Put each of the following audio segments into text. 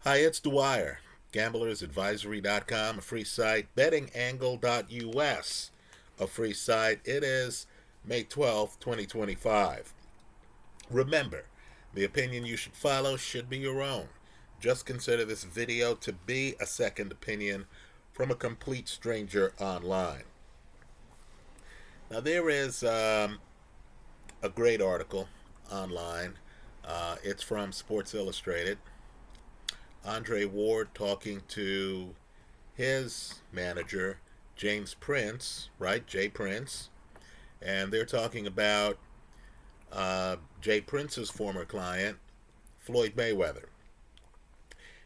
Hi, it's Dwyer, gamblersadvisory.com, a free site, bettingangle.us, a free site. It is May 12th, 2025. Remember, the opinion you should follow should be your own. Just consider this video to be a second opinion from a complete stranger online. Now, there is a great article online. It's from Sports Illustrated. Andre Ward talking to his manager, James Prince, right? Jay Prince. And they're talking about Jay Prince's former client, Floyd Mayweather.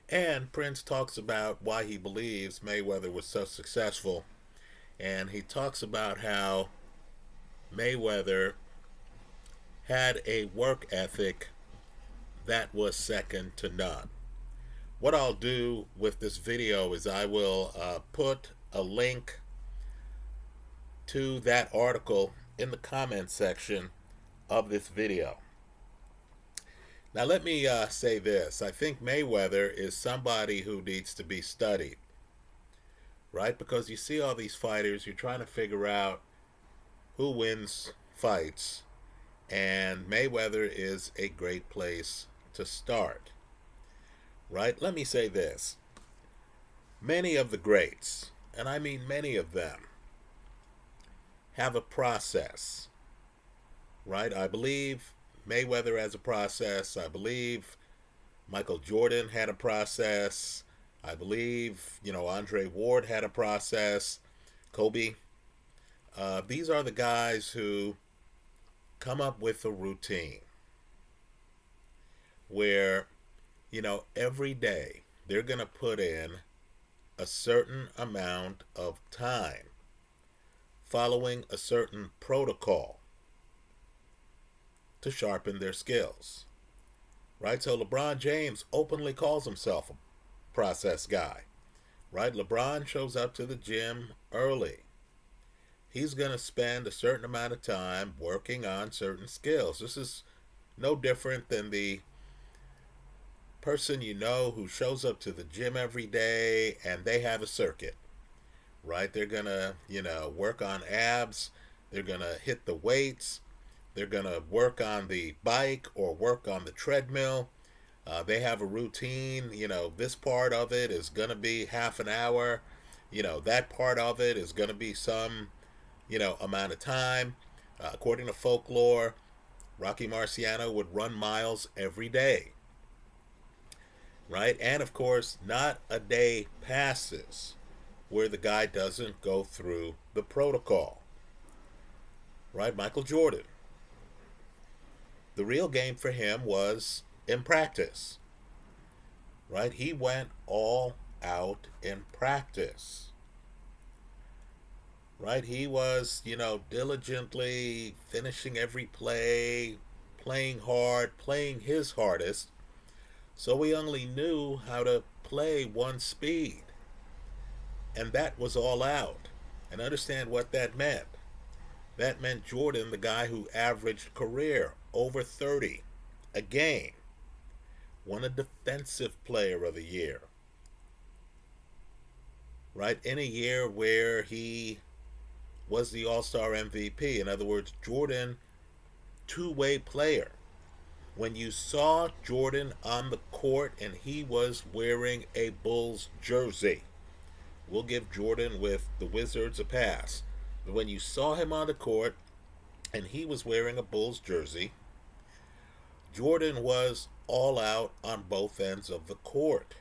And Prince talks about why he believes Mayweather was so successful. And he talks about how Mayweather had a work ethic that was second to none. What I'll do with this video is I will put a link to that article in the comment section of this video. Now let me say this. I think Mayweather is somebody who needs to be studied, right? Because you see all these fighters, you're trying to figure out who wins fights, and Mayweather is a great place to start. Right? Let me say this. Many of the greats, and I mean many of them, have a process. Right? I believe Mayweather has a process. I believe Michael Jordan had a process. I believe, Andre Ward had a process. Kobe. These are the guys who come up with a routine where every day they're going to put in a certain amount of time following a certain protocol to sharpen their skills. Right? So LeBron James openly calls himself a process guy. Right? LeBron shows up to the gym early. He's going to spend a certain amount of time working on certain skills. This is no different than the person who shows up to the gym every day and they have a circuit, right? They're gonna work on abs, they're gonna hit the weights, they're gonna work on the bike or work on the treadmill. They have a routine. This part of it is gonna be half an hour, that part of it is gonna be some amount of time. According to folklore, Rocky Marciano would run miles every day. Right? And of course, not a day passes where the guy doesn't go through the protocol. Right? Michael Jordan. The real game for him was in practice. Right? He went all out in practice. Right? He was, diligently finishing every play, playing hard, playing his hardest. So we only knew how to play one speed. And that was all out. And understand what that meant. That meant Jordan, the guy who averaged career over 30 a game, won a defensive player of the year. Right? In a year where he was the All-Star MVP. In other words, Jordan, two-way player. When you saw Jordan on the court and he was wearing a Bulls jersey, we'll give Jordan with the Wizards a pass. But when you saw him on the court and he was wearing a Bulls jersey, Jordan was all out on both ends of the court.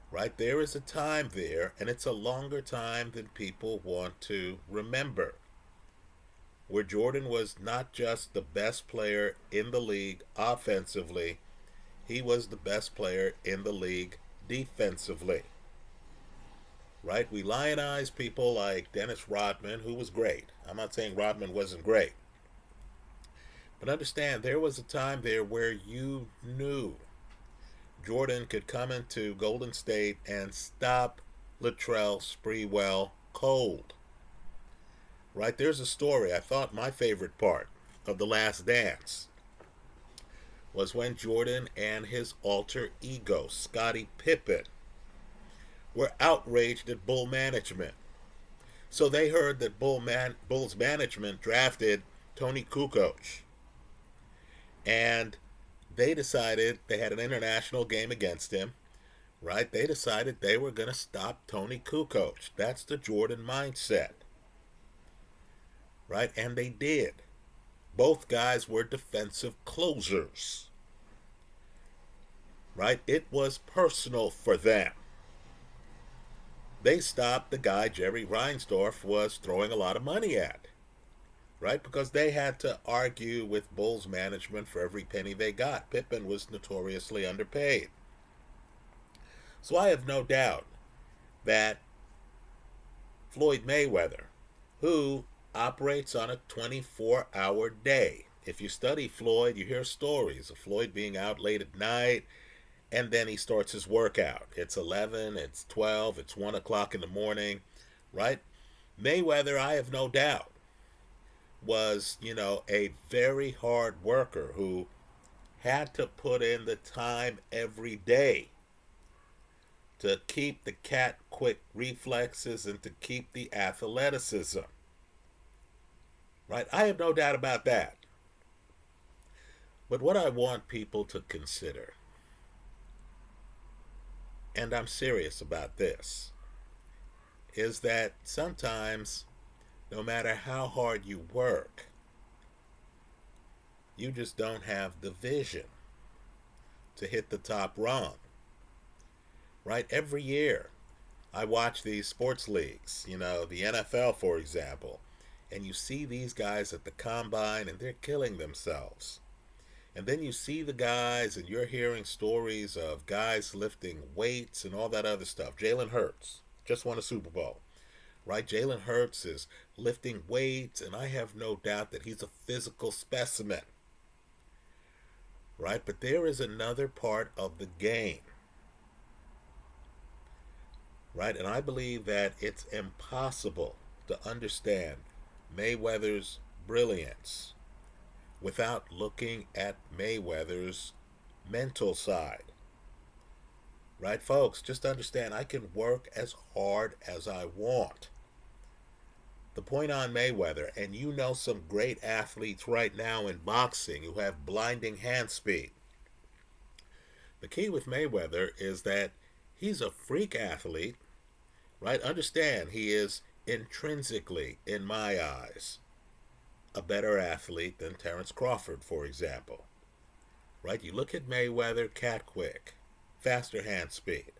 Right? There is a time there, and it's a longer time than people want to remember, where Jordan was not just the best player in the league offensively, he was the best player in the league defensively. Right? We lionize people like Dennis Rodman, who was great. I'm not saying Rodman wasn't great. But understand, there was a time there where you knew Jordan could come into Golden State and stop Latrell Sprewell cold. Right? There's a story, I thought my favorite part of The Last Dance, was when Jordan and his alter ego, Scottie Pippen, were outraged at Bull management. So they heard that Bulls management drafted Tony Kukoc, and they decided they had an international game against him, right? They decided they were going to stop Tony Kukoc. That's the Jordan mindset, right? And they did. Both guys were defensive closers, right? It was personal for them. They stopped the guy Jerry Reinsdorf was throwing a lot of money at, right? Because they had to argue with Bulls management for every penny they got. Pippen was notoriously underpaid. So I have no doubt that Floyd Mayweather, who operates on a 24-hour day. If you study Floyd, you hear stories of Floyd being out late at night, and then he starts his workout. It's 11, it's 12, it's 1 o'clock in the morning, right? Mayweather, I have no doubt, was, a very hard worker who had to put in the time every day to keep the cat quick reflexes and to keep the athleticism. Right? I have no doubt about that. But what I want people to consider, and I'm serious about this, is that sometimes, no matter how hard you work, you just don't have the vision to hit the top rung. Right? Every year, I watch these sports leagues, the NFL, for example, and you see these guys at the combine and they're killing themselves. And then you see the guys and you're hearing stories of guys lifting weights and all that other stuff. Jalen Hurts just won a Super Bowl, right? Jalen Hurts is lifting weights, and I have no doubt that he's a physical specimen, right? But there is another part of the game, right? And I believe that it's impossible to understand Mayweather's brilliance without looking at Mayweather's mental side. Right, folks? Just understand, I can work as hard as I want. The point on Mayweather, and some great athletes right now in boxing who have blinding hand speed. The key with Mayweather is that he's a freak athlete, right? Understand, he is intrinsically, in my eyes, a better athlete than Terence Crawford, for example. Right? You look at Mayweather, cat quick, faster hand speed.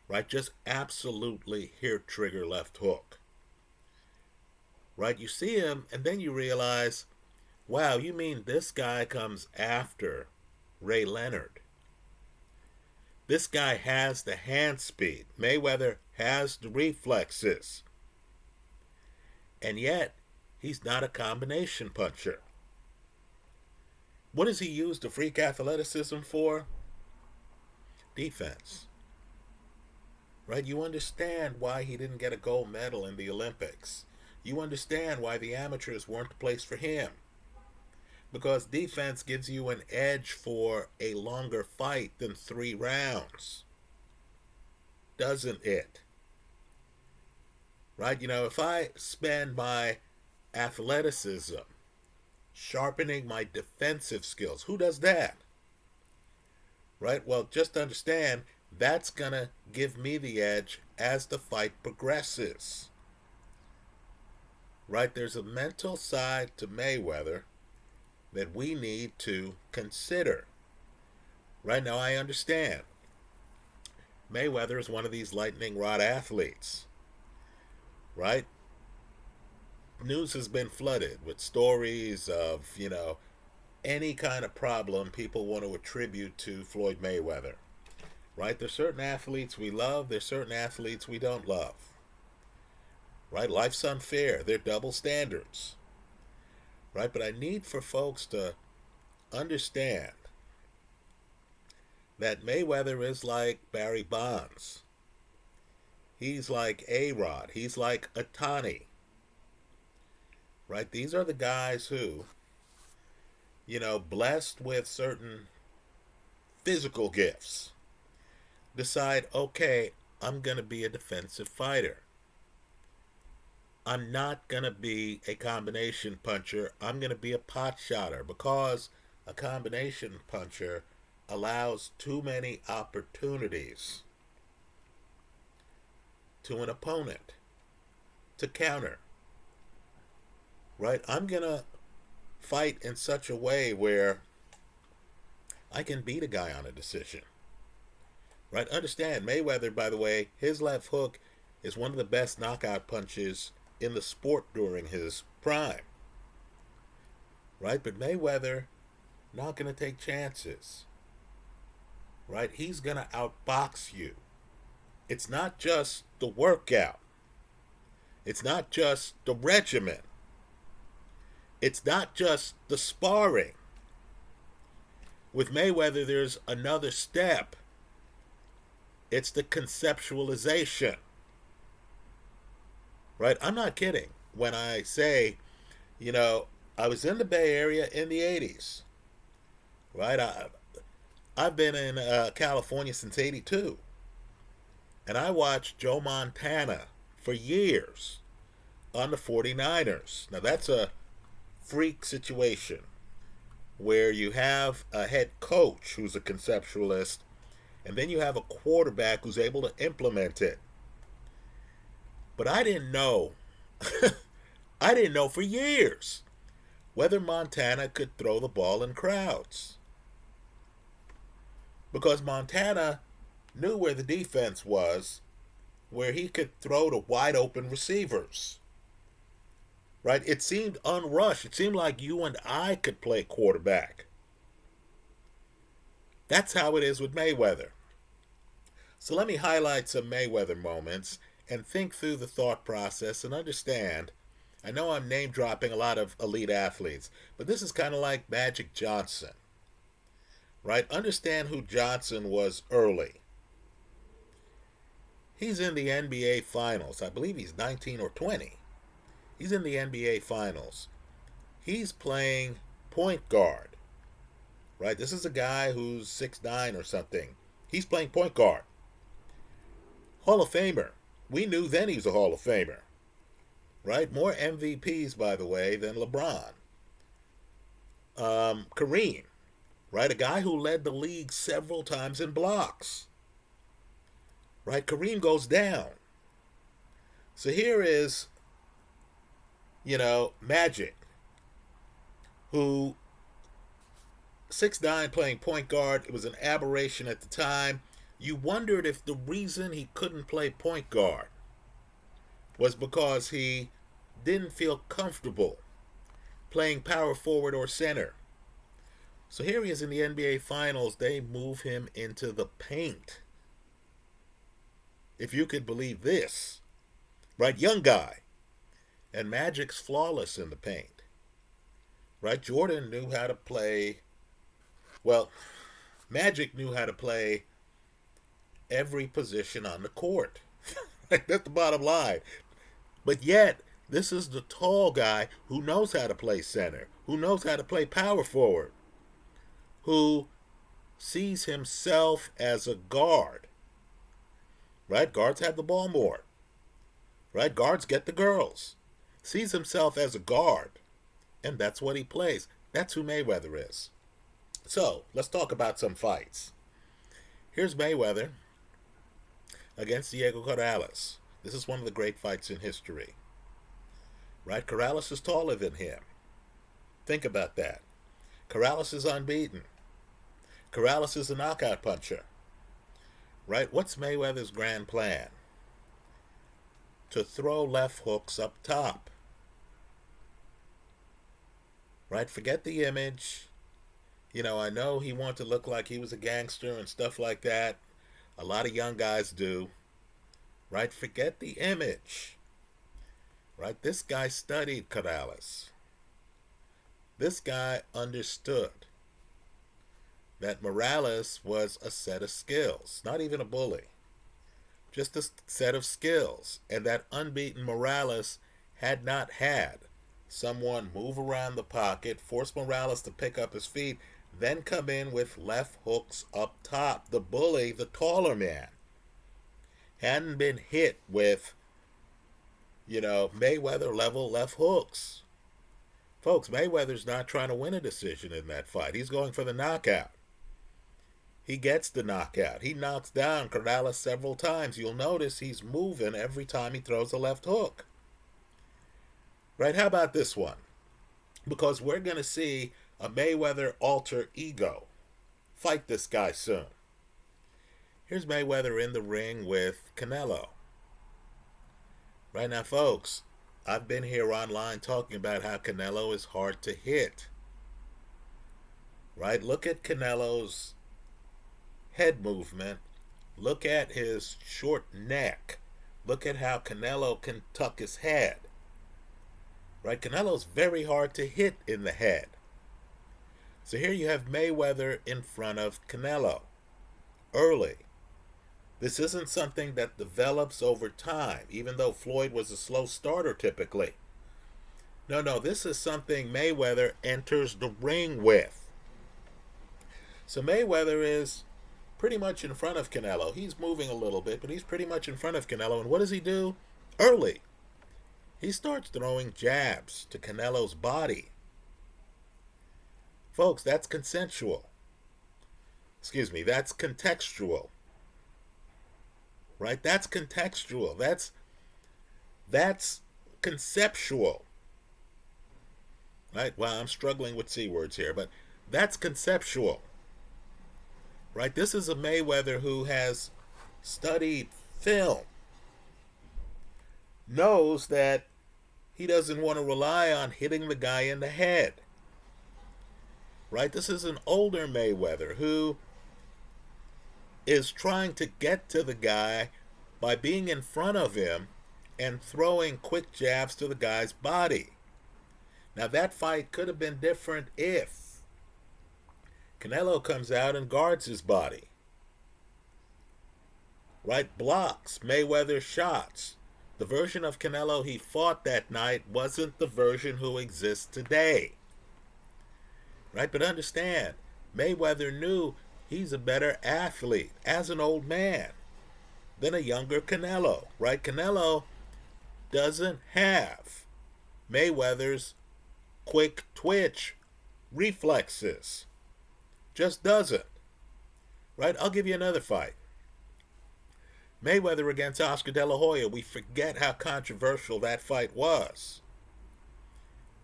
Right? Just absolutely hair trigger left hook. Right? You see him, and then you realize, wow, you mean this guy comes after Ray Leonard? This guy has the hand speed. Mayweather has the reflexes. And yet, he's not a combination puncher. What does he use the freak athleticism for? Defense. Right? You understand why he didn't get a gold medal in the Olympics. You understand why the amateurs weren't the place for him. Because defense gives you an edge for a longer fight than 3 rounds. Doesn't it? Right? If I spend my athleticism sharpening my defensive skills, who does that? Right? Well, just understand, that's going to give me the edge as the fight progresses. Right? There's a mental side to Mayweather that we need to consider. Right now, I understand Mayweather is one of these lightning rod athletes. Right? News has been flooded with stories of, any kind of problem people want to attribute to Floyd Mayweather. Right? There's certain athletes we love, there's certain athletes we don't love. Right? Life's unfair. They're double standards. Right? But I need for folks to understand that Mayweather is like Barry Bonds. He's like A-Rod. He's like Otani. Right? These are the guys who, blessed with certain physical gifts, decide, okay, I'm going to be a defensive fighter. I'm not going to be a combination puncher. I'm going to be a pot shotter, because a combination puncher allows too many opportunities to an opponent to counter. Right? I'm going to fight in such a way where I can beat a guy on a decision. Right? Understand, Mayweather, by the way, his left hook is one of the best knockout punches in the sport during his prime. Right? But Mayweather not going to take chances. Right? He's going to outbox you. It's not just the workout. It's not just the regimen. It's not just the sparring. With Mayweather, there's another step. It's the conceptualization. Right? I'm not kidding when I say, I was in the Bay Area in the 80s. Right? I've been in California since 82. And I watched Joe Montana for years on the 49ers. Now, that's a freak situation where you have a head coach who's a conceptualist, and then you have a quarterback who's able to implement it. But I didn't know, I didn't know for years whether Montana could throw the ball in crowds. Because Montana knew where the defense was, where he could throw to wide open receivers. Right? It seemed unrushed. It seemed like you and I could play quarterback. That's how it is with Mayweather. So let me highlight some Mayweather moments and think through the thought process and understand. I know I'm name dropping a lot of elite athletes, but this is kind of like Magic Johnson. Right? Understand who Johnson was early. He's in the NBA Finals. I believe he's 19 or 20. He's in the NBA Finals. He's playing point guard. Right? This is a guy who's 6'9" or something. He's playing point guard. Hall of Famer. We knew then he was a Hall of Famer. Right? More MVPs, by the way, than LeBron. Kareem. Right? A guy who led the league several times in blocks. Right? Kareem goes down. So here is, Magic, who 6'9" playing point guard. It was an aberration at the time. You wondered if the reason he couldn't play point guard was because he didn't feel comfortable playing power forward or center. So here he is in the NBA Finals. They move him into the paint. If you could believe this. Right? Young guy. And Magic's flawless in the paint. Right? Jordan knew how to play. Well, Magic knew how to play every position on the court. That's the bottom line. But yet, this is the tall guy who knows how to play center, who knows how to play power forward, who sees himself as a guard. Right? Guards have the ball more. Right? Guards get the girls. Sees himself as a guard. And that's what he plays. That's who Mayweather is. So, let's talk about some fights. Here's Mayweather against Diego Corrales. This is one of the great fights in history. Right? Corrales is taller than him. Think about that. Corrales is unbeaten. Corrales is a knockout puncher. Right? What's Mayweather's grand plan? To throw left hooks up top. Right? Forget the image. I know he wanted to look like he was a gangster and stuff like that. A lot of young guys do. Right? Forget the image. Right? This guy studied Corrales. This guy understood that Morales was a set of skills, not even a bully. Just a set of skills. And that unbeaten Morales had not had someone move around the pocket, force Morales to pick up his feet, then come in with left hooks up top. The bully, the taller man, hadn't been hit with, Mayweather level left hooks. Folks, Mayweather's not trying to win a decision in that fight. He's going for the knockout. He gets the knockout. He knocks down Corrales several times. You'll notice he's moving every time he throws a left hook. Right? How about this one? Because we're going to see a Mayweather alter ego fight this guy soon. Here's Mayweather in the ring with Canelo. Right now, folks, I've been here online talking about how Canelo is hard to hit. Right? Look at Canelo's head movement. Look at his short neck. Look at how Canelo can tuck his head. Right? Canelo's very hard to hit in the head. So here you have Mayweather in front of Canelo early. This isn't something that develops over time, even though Floyd was a slow starter typically. No, this is something Mayweather enters the ring with. So Mayweather is pretty much in front of Canelo. He's moving a little bit, but he's pretty much in front of Canelo. And what does he do? Early, he starts throwing jabs to Canelo's body. Folks, that's consensual. That's contextual. Right? That's contextual. That's conceptual. Right? Well, I'm struggling with C words here, but that's conceptual. Right? This is a Mayweather who has studied film, knows that he doesn't want to rely on hitting the guy in the head. Right? This is an older Mayweather who is trying to get to the guy by being in front of him and throwing quick jabs to the guy's body. Now that fight could have been different if Canelo comes out and guards his body. Right? Blocks Mayweather's shots. The version of Canelo he fought that night wasn't the version who exists today. Right? But understand, Mayweather knew he's a better athlete as an old man than a younger Canelo. Right? Canelo doesn't have Mayweather's quick twitch reflexes. Just doesn't. Right? I'll give you another fight. Mayweather against Oscar De La Hoya. We forget how controversial that fight was.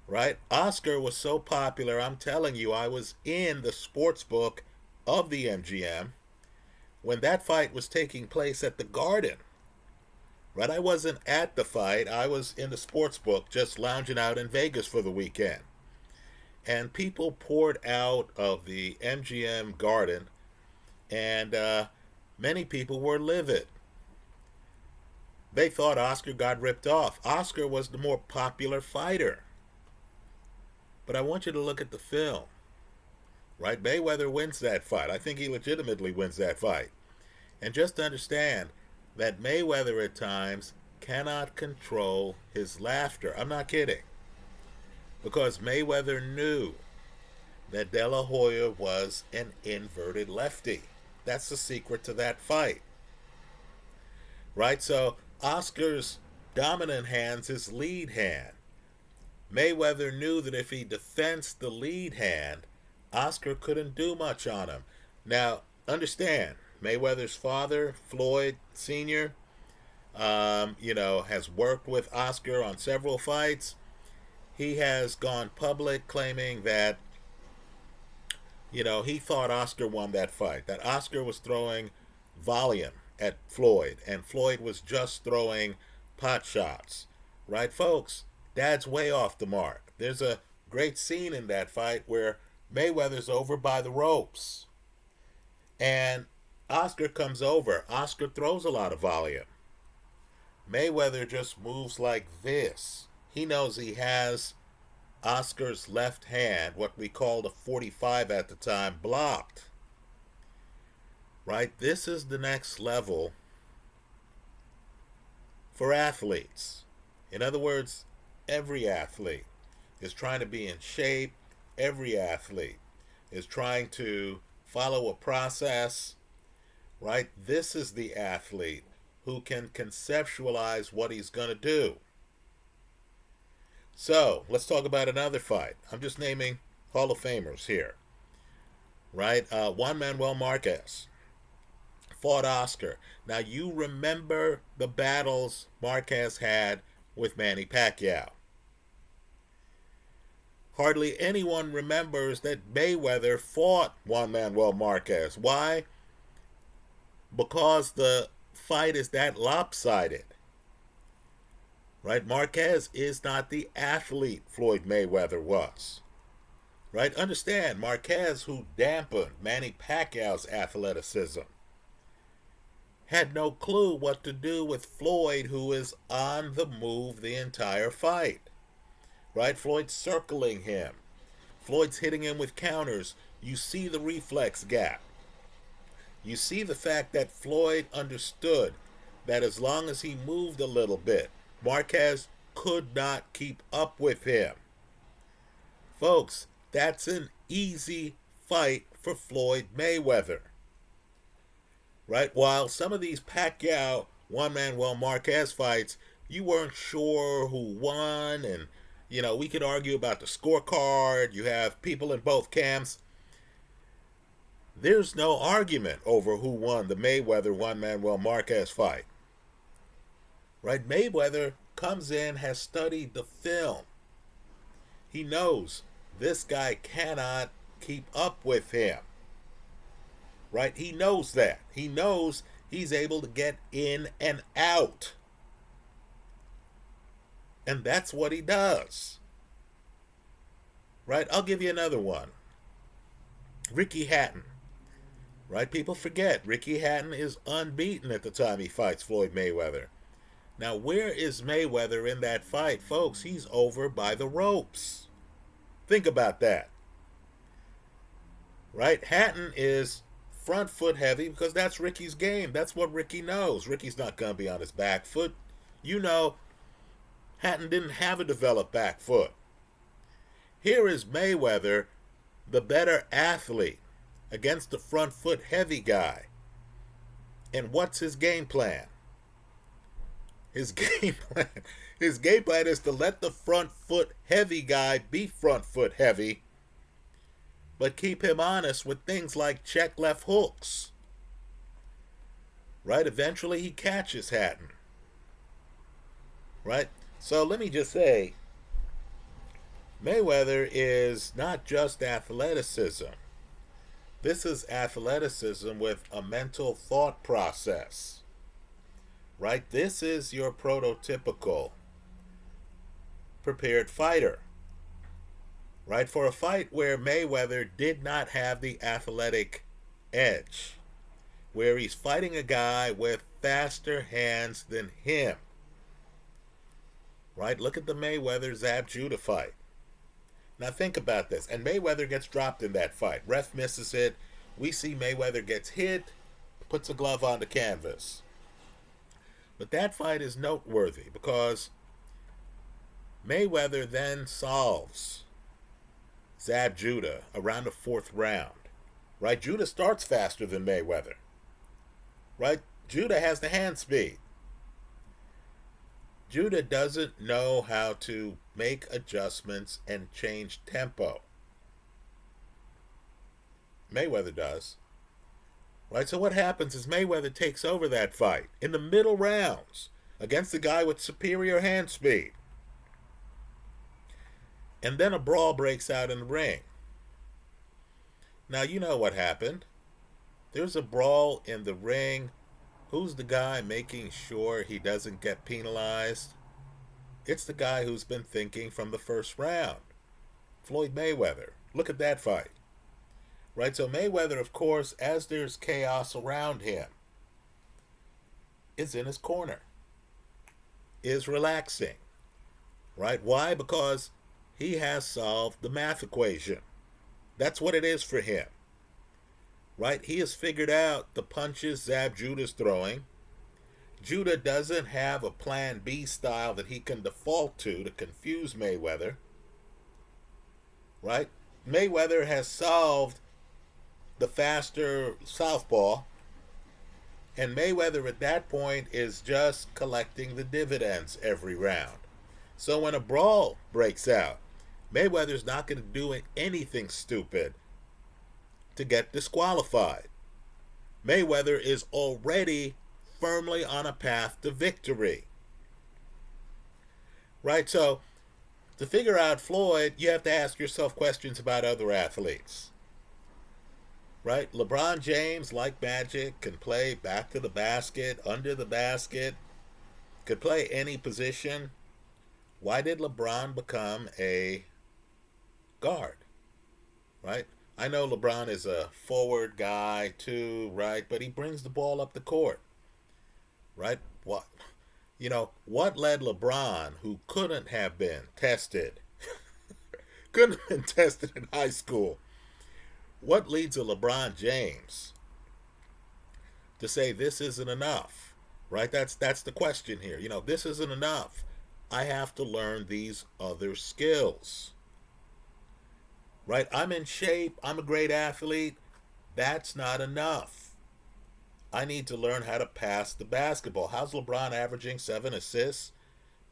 Right? Oscar was so popular, I'm telling you, I was in the sports book of the MGM when that fight was taking place at the Garden. Right? I wasn't at the fight. I was in the sports book just lounging out in Vegas for the weekend. And people poured out of the MGM Garden, and many people were livid. They thought Oscar got ripped off. Oscar was the more popular fighter. But I want you to look at the film. Right? Mayweather wins that fight. I think he legitimately wins that fight. And just understand that Mayweather at times cannot control his laughter. I'm not kidding. Because Mayweather knew that De La Hoya was an inverted lefty. That's the secret to that fight. Right? So Oscar's dominant hand's his lead hand. Mayweather knew that if he defends the lead hand, Oscar couldn't do much on him. Now, understand, Mayweather's father, Floyd Sr., has worked with Oscar on several fights. He has gone public claiming that, he thought Oscar won that fight, that Oscar was throwing volume at Floyd, and Floyd was just throwing pot shots. Right, folks? Dad's way off the mark. There's a great scene in that fight where Mayweather's over by the ropes, and Oscar comes over. Oscar throws a lot of volume. Mayweather just moves like this. He knows he has Oscar's left hand, what we called a 45 at the time, blocked. Right? This is the next level for athletes. In other words, every athlete. is trying to be in shape. Every athlete is trying to follow a process, right? This is the athlete who can conceptualize what he's going to do. So let's talk about another fight. I'm just naming Hall of Famers here, right? Juan Manuel Marquez fought Oscar. Now you remember the battles Marquez had with Manny Pacquiao. Hardly anyone remembers that Mayweather fought Juan Manuel Marquez. Why? Because the fight is that lopsided. Right? Marquez is not the athlete Floyd Mayweather was. Right? Understand, Marquez, who dampened Manny Pacquiao's athleticism, had no clue what to do with Floyd, who is on the move the entire fight. Right? Floyd's circling him. Floyd's hitting him with counters. You see the reflex gap. You see the fact that Floyd understood that as long as he moved a little bit, Marquez could not keep up with him. Folks, that's an easy fight for Floyd Mayweather. Right? While some of these Pacquiao, Juan Manuel Marquez fights, you weren't sure who won, and we could argue about the scorecard. You have people in both camps. There's no argument over who won the Mayweather-Juan Manuel Marquez fight. Right? Mayweather comes in, has studied the film. He knows this guy cannot keep up with him. Right? He knows that. He knows he's able to get in and out. And that's what he does. Right? I'll give you another one. Ricky Hatton. Right? People forget Ricky Hatton is unbeaten at the time he fights Floyd Mayweather. Now, where is Mayweather in that fight, folks? He's over by the ropes. Think about that. Right? Hatton is front foot heavy because that's Ricky's game. That's what Ricky knows. Ricky's not going to be on his back foot. Hatton didn't have a developed back foot. Here is Mayweather, the better athlete, against the front foot heavy guy. And what's his game plan? His game plan is to let the front foot heavy guy be front foot heavy, but keep him honest with things like check left hooks. Right? Eventually he catches Hatton. Right? So let me just say, Mayweather is not just athleticism. This is athleticism with a mental thought process. Right? This is your prototypical prepared fighter. Right? For a fight where Mayweather did not have the athletic edge, where he's fighting a guy with faster hands than him. Right? Look at the Mayweather-Zab Judah fight. Now think about this. And Mayweather gets dropped in that fight. Ref misses it. We see Mayweather gets hit, puts a glove on the canvas. But that fight is noteworthy because Mayweather then solves Zab Judah around the fourth round. Right? Judah starts faster than Mayweather. Right? Judah has the hand speed. Judah doesn't know how to make adjustments and change tempo. Mayweather does. Right? So what happens is Mayweather takes over that fight in the middle rounds against the guy with superior hand speed. And then a brawl breaks out in the ring. Now you know what happened. There's a brawl in the ring. Who's the guy making sure he doesn't get penalized? It's the guy who's been thinking from the first round. Floyd Mayweather. Look at that fight. Right? So Mayweather, of course, as there's chaos around him, is in his corner. Is relaxing. Right? Why? Because he has solved the math equation. That's what it is for him. Right? He has figured out the punches Zab Judah's throwing. Judah doesn't have a plan B style that he can default to confuse Mayweather. right? Mayweather has solved the faster southpaw, and Mayweather at that point is just collecting the dividends every round. So when a brawl breaks out, Mayweather's not going to do anything stupid to get disqualified. Mayweather is already firmly on a path to victory. Right? So to figure out Floyd, you have to ask yourself questions about other athletes. Right? LeBron James, like Magic, can play back to the basket, under the basket, could play any position. Why did LeBron become a guard? Right? I know LeBron is a forward guy too, right? But he brings the ball up the court, right? What led LeBron, who couldn't have been tested, couldn't have been tested in high school, what leads a LeBron James to say this isn't enough, right? That's the question here. This isn't enough. I have to learn these other skills, right? I'm in shape. I'm a great athlete. That's not enough. I need to learn how to pass the basketball. How's LeBron averaging 7 assists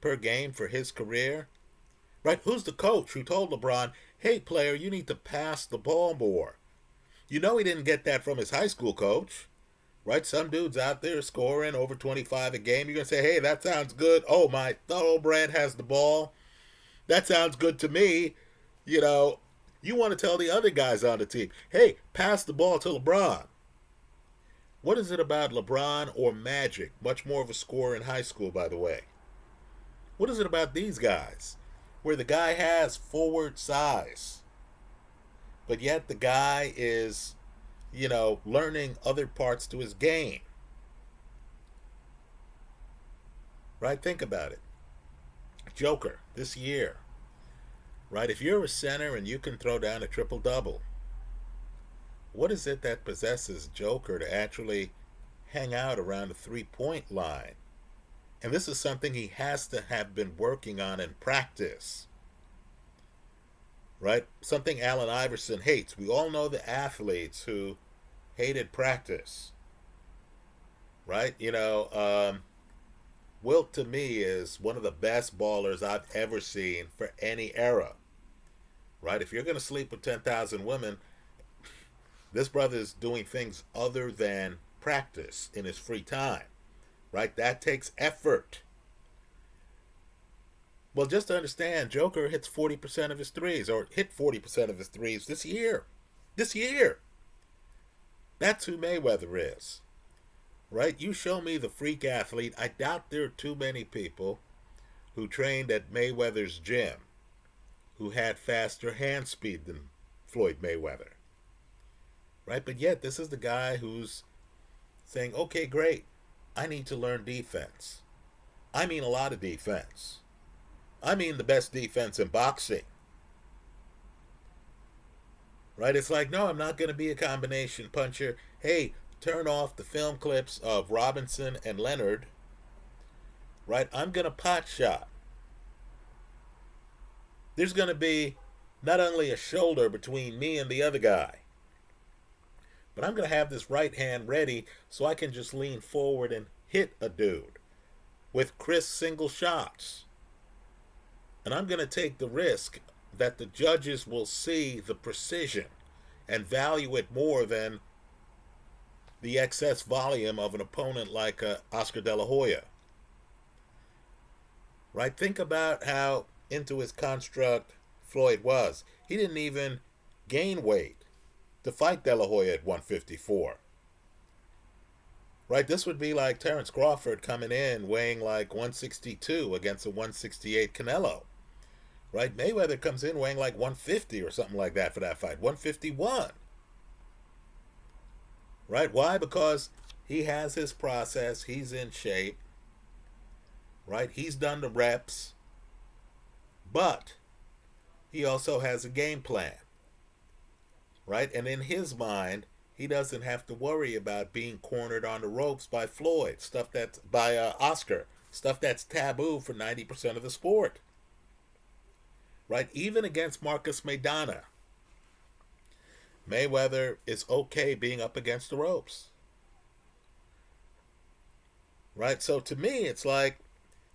per game for his career? Right? Who's the coach who told LeBron, hey, player, you need to pass the ball more? He didn't get that from his high school coach, right? Some dude's out there scoring over 25 a game. You're going to say, hey, that sounds good. Oh, my thoroughbred has the ball. That sounds good to me. You want to tell the other guys on the team, hey, pass the ball to LeBron. What is it about LeBron or Magic? Much more of a scorer in high school, by the way. What is it about these guys where the guy has forward size, but yet the guy is, learning other parts to his game? Right? Think about it. Joker, this year, right? If you're a center and you can throw down a triple-double, what is it that possesses Joker to actually hang out around the three-point line? And this is something he has to have been working on in practice. Right? Something Allen Iverson hates. We all know the athletes who hated practice. Right? Wilt to me is one of the best ballers I've ever seen for any era. Right? If you're going to sleep with 10,000 women, this brother is doing things other than practice in his free time, right? That takes effort. Well, just to understand, Joker hits 40% of his threes, or hit 40% of his threes this year. This year. That's who Mayweather is, right? You show me the freak athlete. I doubt there are too many people who trained at Mayweather's gym who had faster hand speed than Floyd Mayweather. Right? But yet, this is the guy who's saying, okay, great. I need to learn defense. I mean a lot of defense. I mean the best defense in boxing. Right? It's like, no, I'm not going to be a combination puncher. Hey, turn off the film clips of Robinson and Leonard. Right? I'm going to pot shot. There's going to be not only a shoulder between me and the other guy, but I'm going to have this right hand ready so I can just lean forward and hit a dude with crisp single shots. And I'm going to take the risk that the judges will see the precision and value it more than the excess volume of an opponent like Oscar De La Hoya. Right? Think about how into his construct Floyd was. He didn't even gain weight to fight De La Hoya at 154. Right? This would be like Terrence Crawford coming in weighing like 162 against a 168 Canelo. Right? Mayweather comes in weighing like 150 or something like that for that fight. 151. Right? Why? Because he has his process. He's in shape. Right? He's done the reps. But he also has a game plan. Right? And in his mind, he doesn't have to worry about being cornered on the ropes by Floyd, stuff that's by Oscar, stuff that's taboo for 90% of the sport. right? Even against Marcus Maidana, Mayweather is okay being up against the ropes, right? So to me, it's like,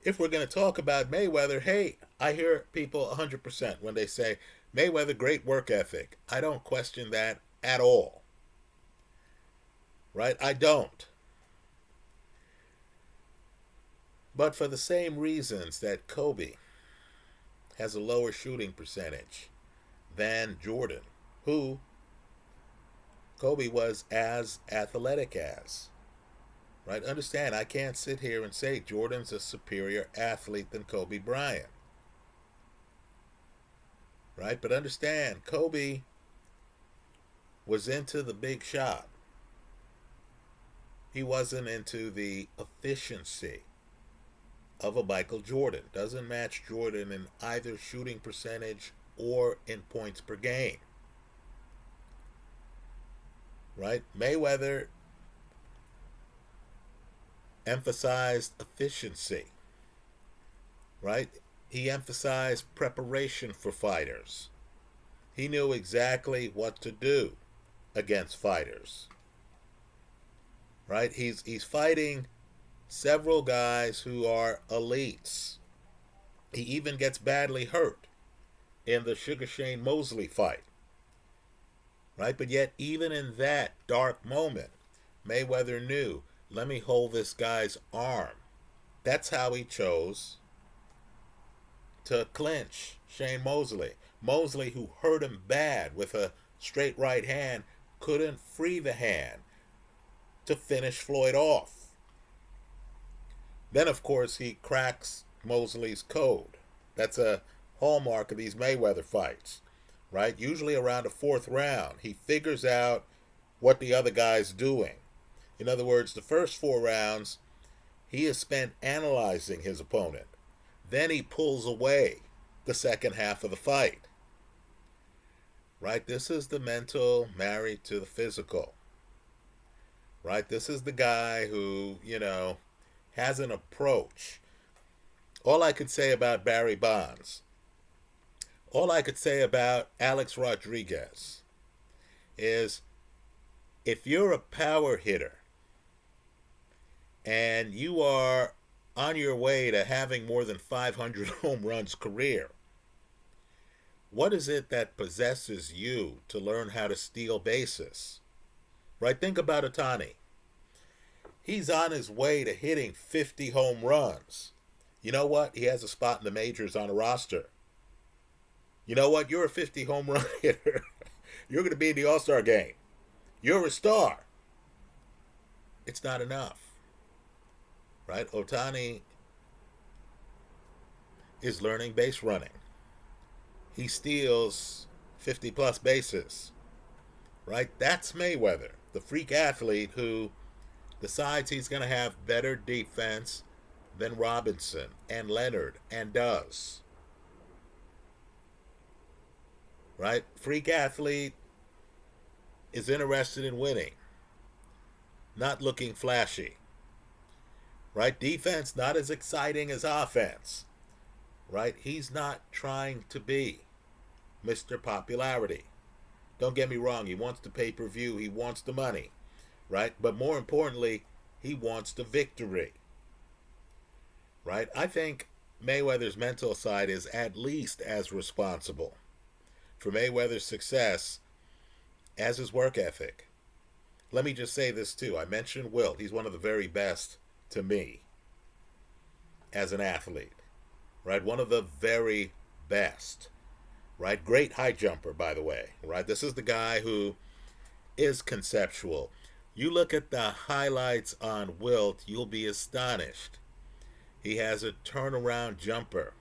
if we're going to talk about Mayweather, hey, I hear people 100% when they say Mayweather, great work ethic. I don't question that at all, right? I don't. But for the same reasons that Kobe has a lower shooting percentage than Jordan, who Kobe was as athletic as, right? Understand, I can't sit here and say Jordan's a superior athlete than Kobe Bryant, right? But understand, Kobe was into the big shot. He wasn't into the efficiency of a Michael Jordan. Doesn't match Jordan in either shooting percentage or in points per game, right? Mayweather emphasized efficiency, right? He emphasized preparation for fighters. He knew exactly what to do against fighters, right? He's fighting several guys who are elites. He even gets badly hurt in the Sugar Shane Mosley fight, right? But yet, even in that dark moment, Mayweather knew, let me hold this guy's arm. That's how he chose to clinch Shane Mosley. Mosley, who hurt him bad with a straight right hand, couldn't free the hand to finish Floyd off. Then, of course, he cracks Mosley's code. That's a hallmark of these Mayweather fights, right? Usually around the fourth round, he figures out what the other guy's doing. In other words, the first 4 rounds, he is spent analyzing his opponent. Then he pulls away the second half of the fight, right? This is the mental married to the physical, right? This is the guy who, has an approach. All I could say about Barry Bonds, all I could say about Alex Rodriguez is, if you're a power hitter and you are on your way to having more than 500 home runs career, what is it that possesses you to learn how to steal bases? Right? Think about Ohtani. He's on his way to hitting 50 home runs. You know what? He has a spot in the majors on a roster. You know what? You're a 50 home run hitter. You're going to be in the All-Star game. You're a star. It's not enough, right? Ohtani is learning base running. He steals 50 plus bases, right? That's Mayweather, the freak athlete who decides he's going to have better defense than Robinson and Leonard, and does, right? Freak athlete is interested in winning, not looking flashy, right? Defense not as exciting as offense, right? He's not trying to be Mr. Popularity. Don't get me wrong, he wants the pay-per-view, he wants the money, right? But more importantly, he wants the victory, right? I think Mayweather's mental side is at least as responsible for Mayweather's success as his work ethic. Let me just say this too. I mentioned Wilt. He's one of the very best to me as an athlete, right? One of the very best, right? Great high jumper, by the way, right? This is the guy who is conceptual. You look at the highlights on Wilt, you'll be astonished. He has a turnaround jumper.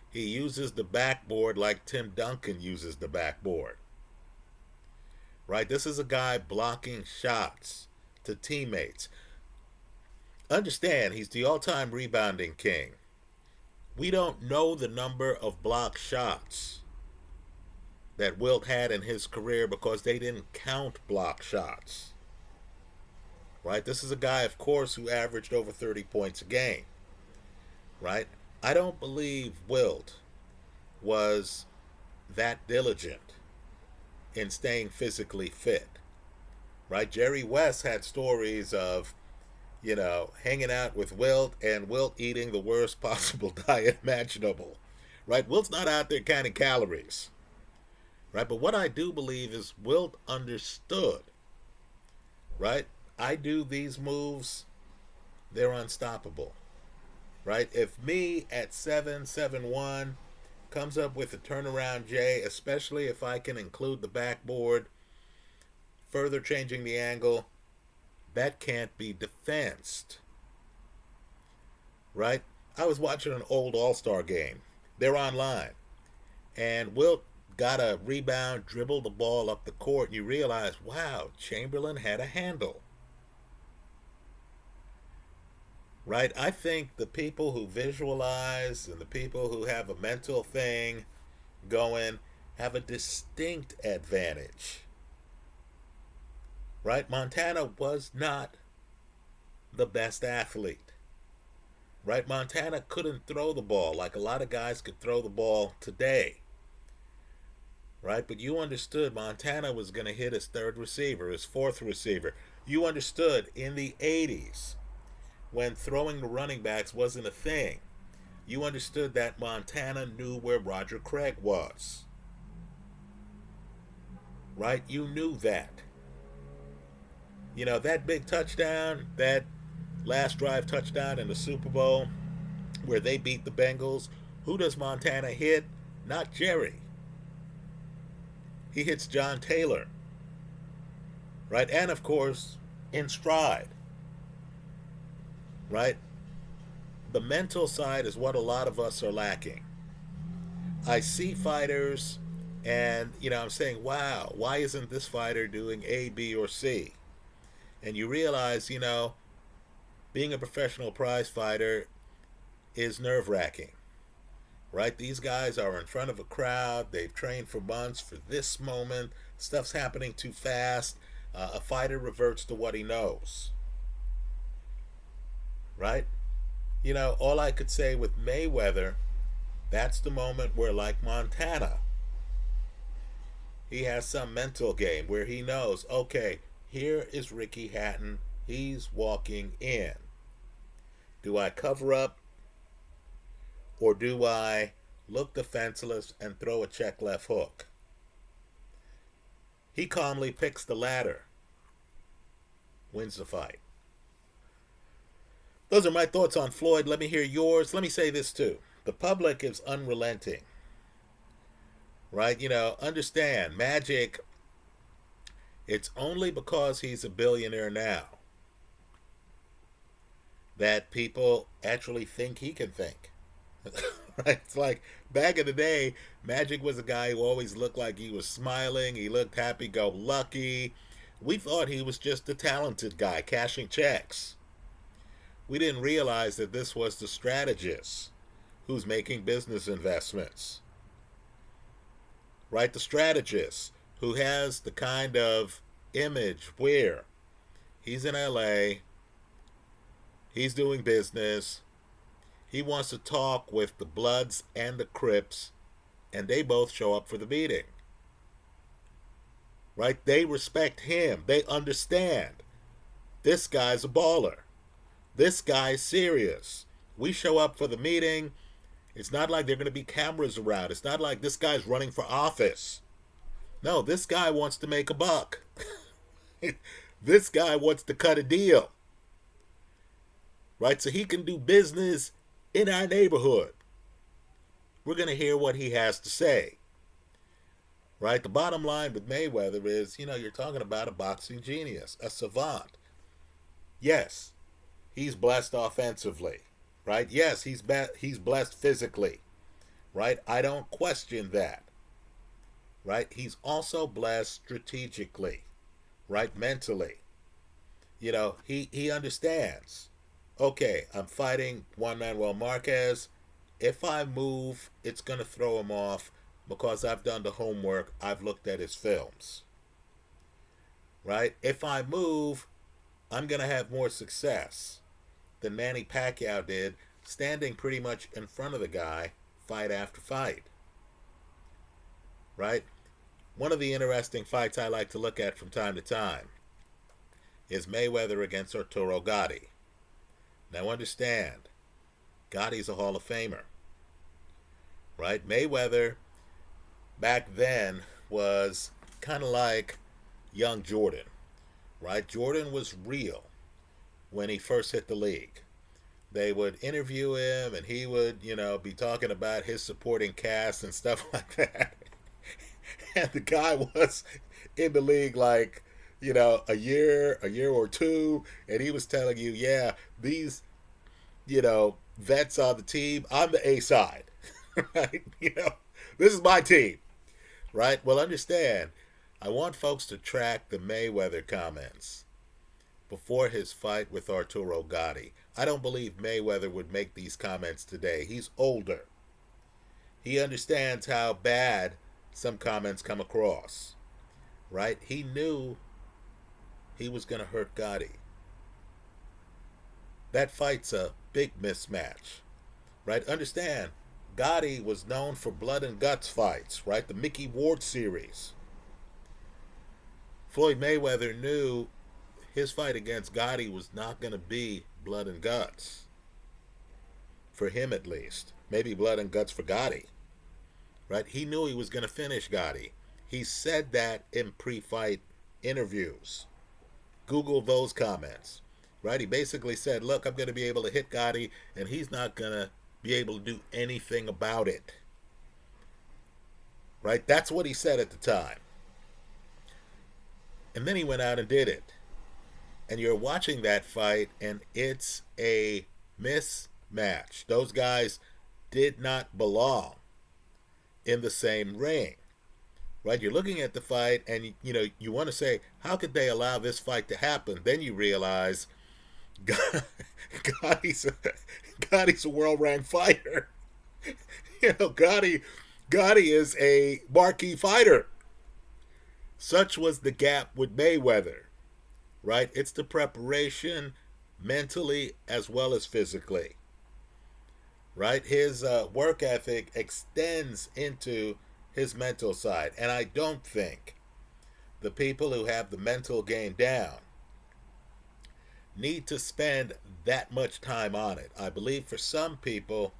He uses the backboard like Tim Duncan uses the backboard, right? This is a guy blocking shots to teammates. Understand, he's the all-time rebounding king. We don't know the number of block shots that Wilt had in his career because they didn't count block shots, right? This is a guy, of course, who averaged over 30 points a game, right? I don't believe Wilt was that diligent in staying physically fit, right? Jerry West had stories of, hanging out with Wilt and Wilt eating the worst possible diet imaginable, right? Wilt's not out there counting calories, right? But what I do believe is Wilt understood, right? I do these moves, they're unstoppable, right? If me at 771 comes up with a turnaround J, especially if I can include the backboard, further changing the angle, that can't be defensed, right? I was watching an old All-Star game. They're online. And Wilt got a rebound, dribbled the ball up the court, and you realize, wow, Chamberlain had a handle. Right? I think the people who visualize and the people who have a mental thing going have a distinct advantage. Right? Montana was not the best athlete. Right? Montana couldn't throw the ball like a lot of guys could throw the ball today. Right? But you understood Montana was going to hit his third receiver, his fourth receiver. You understood in the 80s when throwing the running backs wasn't a thing. You understood that Montana knew where Roger Craig was. Right? You knew that. That big touchdown, that last drive touchdown in the Super Bowl where they beat the Bengals, who does Montana hit? Not Jerry. He hits John Taylor. Right? And of course, in stride. Right? The mental side is what a lot of us are lacking. I see fighters and, I'm saying, wow, why isn't this fighter doing A, B, or C? And you realize, being a professional prize fighter is nerve-wracking. Right? These guys are in front of a crowd. They've trained for months for this moment. Stuff's happening too fast. A fighter reverts to what he knows. Right? All I could say with Mayweather, that's the moment where, like Montana, he has some mental game where he knows, okay, here is Ricky Hatton. He's walking in. Do I cover up or do I look defenseless and throw a check left hook? He calmly picks the latter, wins the fight. Those are my thoughts on Floyd. Let me hear yours. Let me say this too. The public is unrelenting. Right? Understand, Magic, it's only because he's a billionaire now that people actually think he can think. Right? It's like back in the day, Magic was a guy who always looked like he was smiling. He looked happy-go-lucky. We thought he was just a talented guy cashing checks. We didn't realize that this was the strategist who's making business investments. Right? The strategist who has the kind of image where he's in LA, he's doing business, he wants to talk with the Bloods and the Crips, and they both show up for the meeting. Right? They respect him. They understand. This guy's a baller. This guy's serious. We show up for the meeting. It's not like there are going to be cameras around. It's not like this guy's running for office. No, this guy wants to make a buck. This guy wants to cut a deal. Right? So he can do business in our neighborhood. We're going to hear what he has to say. Right? The bottom line with Mayweather is, you're talking about a boxing genius, a savant. Yes, he's blessed offensively. Right? Yes, he's blessed physically. Right? I don't question that. Right? He's also blessed strategically. Right? Mentally. He understands. Okay, I'm fighting Juan Manuel Marquez. If I move, it's going to throw him off because I've done the homework. I've looked at his films. Right? If I move, I'm going to have more success than Manny Pacquiao did, standing pretty much in front of the guy fight after fight. right? One of the interesting fights I like to look at from time to time is Mayweather against Arturo Gatti. Now understand, Gotti's a Hall of Famer, right? Mayweather back then was kind of like young Jordan, right? Jordan was real when he first hit the league. They would interview him and he would, be talking about his supporting cast and stuff like that. And the guy was in the league like, a year or two, and he was telling you, yeah, these, vets on the team, I'm the A side, right? This is my team, right? Well, understand, I want folks to track the Mayweather comments before his fight with Arturo Gatti. I don't believe Mayweather would make these comments today. He's older. He understands how bad some comments come across, right? He knew he was going to hurt Gatti. That fight's a big mismatch, right? Understand, Gatti was known for blood and guts fights, right? The Mickey Ward series. Floyd Mayweather knew his fight against Gatti was not going to be blood and guts. For him, at least. Maybe blood and guts for Gatti. Right? He knew he was going to finish Gatti. He said that in pre-fight interviews. Google those comments. Right? He basically said, look, I'm going to be able to hit Gatti, and he's not going to be able to do anything about it. Right? That's what he said at the time. And then he went out and did it. And you're watching that fight, and it's a mismatch. Those guys did not belong in the same ring, right? You're looking at the fight, and you want to say, how could they allow this fight to happen? Then you realize, Gotti's a world-ranked fighter. Gotti is a marquee fighter. Such was the gap with Mayweather. Right? It's the preparation mentally as well as physically. Right? His work ethic extends into his mental side. And I don't think the people who have the mental game down need to spend that much time on it. I believe for some people,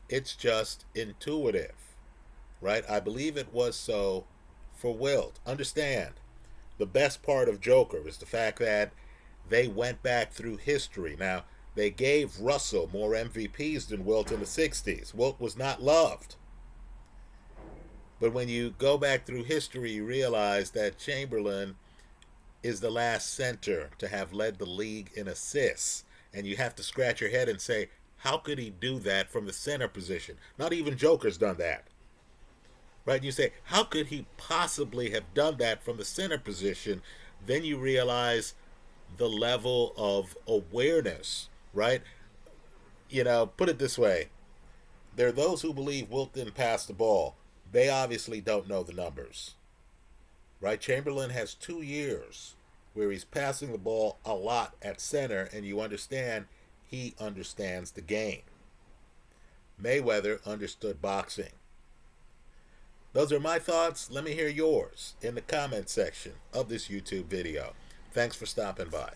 it's just intuitive. Right? I believe it was so for Wilt. Understand, the best part of Joker is the fact that they went back through history. Now, they gave Russell more MVPs than Wilt in the 60s. Wilt was not loved. But when you go back through history, you realize that Chamberlain is the last center to have led the league in assists. And you have to scratch your head and say, how could he do that from the center position? Not even Joker's done that. Right? You say, how could he possibly have done that from the center position? Then you realize the level of awareness, right? Put it this way. There are those who believe Wilt didn't pass the ball. They obviously don't know the numbers. Right? Chamberlain has 2 years where he's passing the ball a lot at center, and you understand he understands the game. Mayweather understood boxing. Those are my thoughts. Let me hear yours in the comment section of this YouTube video. Thanks for stopping by.